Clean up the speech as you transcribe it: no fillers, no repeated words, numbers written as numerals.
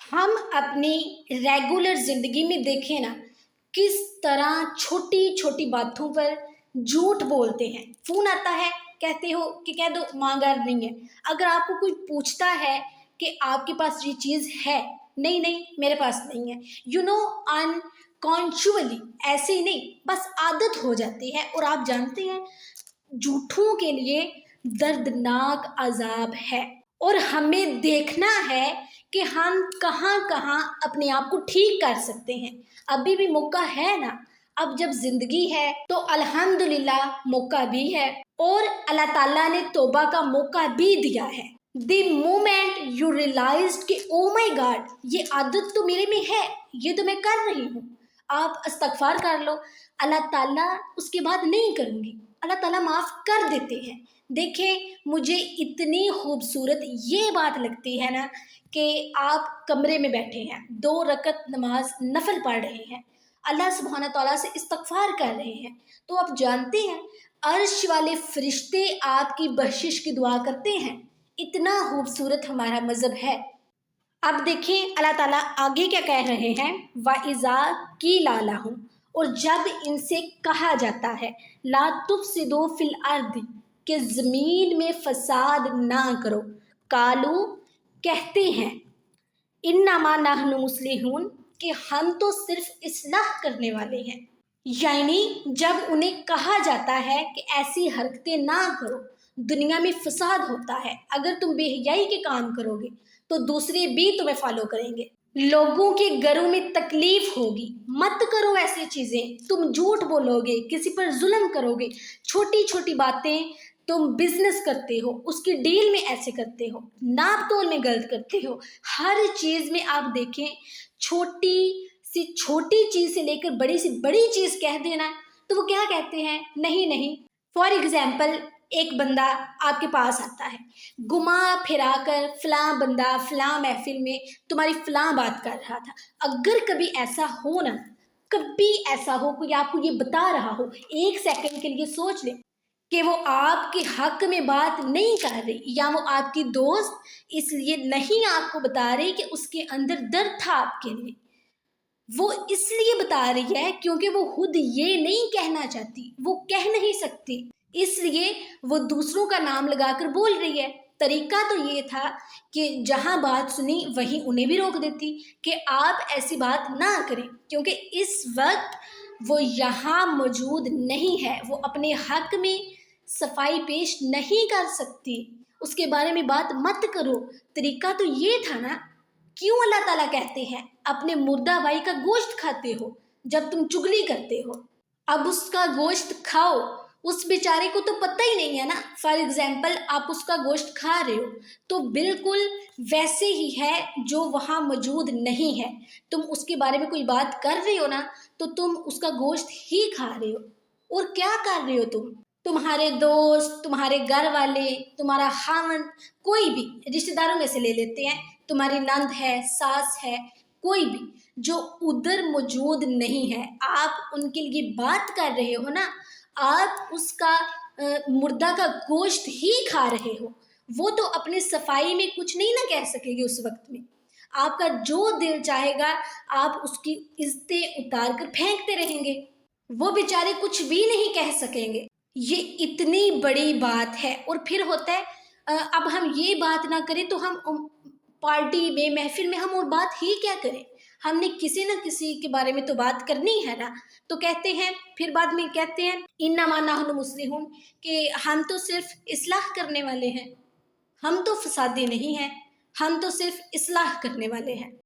हम अपनी रेगुलर ज़िंदगी में देखें ना, किस तरह छोटी छोटी बातों पर झूठ बोलते हैं। फ़ोन आता है, कहते हो कि कह दो माँ घर नहीं है। अगर आपको कोई पूछता है कि आपके पास ये चीज़ है, नहीं नहीं मेरे पास नहीं है, अनकॉन्शुअली, ऐसे ही नहीं, बस आदत हो जाती है। और आप जानते हैं, झूठों के लिए दर्दनाक अजाब है और हमें देखना है कि हम कहाँ कहाँ अपने आप को ठीक कर सकते हैं। अभी भी मौका है ना। अब जब जिंदगी है तो अल्हम्दुलिल्लाह मौका भी है और अल्लाह ताला ने तौबा का मौका भी दिया है। द मोमेंट यू रियलाइज्ड कि ओ माई गॉड, ये आदत तो मेरे में है, ये तो मैं कर रही हूँ, आप इस्तगफार कर लो। अल्लाह ताला उसके बाद नहीं करूँगी, अल्लाह ताला माफ़ कर देते हैं। देखें, मुझे इतनी खूबसूरत ये बात लगती है ना कि आप कमरे में बैठे हैं, 2 रकत नमाज नफल पढ़ रहे हैं, अल्लाह सुब्हाना तआला से इस्तगफार कर रहे हैं, तो आप जानते हैं अर्श वाले फरिश्ते आपकी बख्शिश की दुआ करते हैं। इतना खूबसूरत हमारा मज़हब है। अब देखें अल्लाह ताला आगे क्या कह रहे हैं, वाइज़ा की लाला हूँ, और जब इनसे कहा जाता है ला तुफसिदू फिल अर्द, कि ज़मीन में फसाद ना करो, कालू, कहते हैं, इन्नमा नहनु मुस्लिहून, कि हम तो सिर्फ इस्लाह करने वाले हैं। यानी जब उन्हें कहा जाता है कि ऐसी हरकतें ना करो, दुनिया में फसाद होता है, अगर तुम बेहयाई के काम करोगे तो दूसरे भी तुम्हें फॉलो करेंगे, लोगों के घरों में तकलीफ होगी, मत करो ऐसी चीज़ें। तुम झूठ बोलोगे, किसी पर जुल्म करोगे, छोटी छोटी बातें, तुम बिजनेस करते हो उसकी डील में ऐसे करते हो, नाप तोल में गलत करते हो, हर चीज़ में आप देखें, छोटी चीज़ से लेकर बड़ी से बड़ी चीज़ कह देना तो वो क्या कहते हैं, नहीं नहीं। फॉर एग्जाम्पल, एक बंदा आपके पास आता है, घुमा फिरा कर फलां बंदा फलां महफिल में तुम्हारी फलां बात कर रहा था। अगर कभी ऐसा हो ना, कभी ऐसा हो, कोई आपको ये बता रहा हो, 1 सेकंड के लिए सोच ले कि वो आपके हक में बात नहीं कर रही, या वो आपकी दोस्त इसलिए नहीं आपको बता रही कि उसके अंदर दर्द था आपके लिए, वो इसलिए बता रही है क्योंकि वो खुद ये नहीं कहना चाहती, वो कह नहीं सकती, इसलिए वो दूसरों का नाम लगाकर बोल रही है। तरीका तो ये था कि जहाँ बात सुनी वहीं उन्हें भी रोक देती कि आप ऐसी बात ना करें, क्योंकि इस वक्त वो यहाँ मौजूद नहीं है, वो अपने हक में सफाई पेश नहीं कर सकती, उसके बारे में बात मत करो। तरीका तो ये था ना। क्यों अल्लाह ताला कहते हैं अपने मुर्दा भाई का गोश्त खाते हो जब तुम चुगली करते हो, अब उसका गोश्त खाओ, उस बेचारे को तो पता ही नहीं है ना। फॉर एग्जाम्पल, आप उसका गोश्त खा रहे हो तो बिल्कुल वैसे ही है जो वहाँ मौजूद नहीं है। तुम उसके बारे में कोई बात कर रहे हो ना, तो तुम उसका गोश्त ही खा रहे हो। और क्या कर रहे हो तुम, तुम्हारे दोस्त, तुम्हारे घर वाले, तुम्हारा खामन, कोई भी रिश्तेदारों में से ले लेते हैं, तुम्हारी नंद है, सास है, कोई भी जो उधर मौजूद नहीं है, आप उनके लिए बात कर रहे हो ना, आप उसका मुर्दा का गोश्त ही खा रहे हो। वो तो अपने सफाई में कुछ नहीं ना कह सकेगी उस वक्त में, आपका जो दिल चाहेगा आप उसकी इज्जतें उतार कर फेंकते रहेंगे, वो बेचारे कुछ भी नहीं कह सकेंगे। ये इतनी बड़ी बात है। और फिर होता है, अब हम ये बात ना करें तो हम पार्टी में, महफिल में हम और बात ही क्या करें, हमने किसी न किसी के बारे में तो बात करनी है ना। तो कहते हैं, फिर बाद में कहते हैं इन्नमा नहनु मुस्लिहून, कि हम तो सिर्फ इस्लाह करने वाले हैं, हम तो फसादी नहीं हैं, हम तो सिर्फ इस्लाह करने वाले हैं।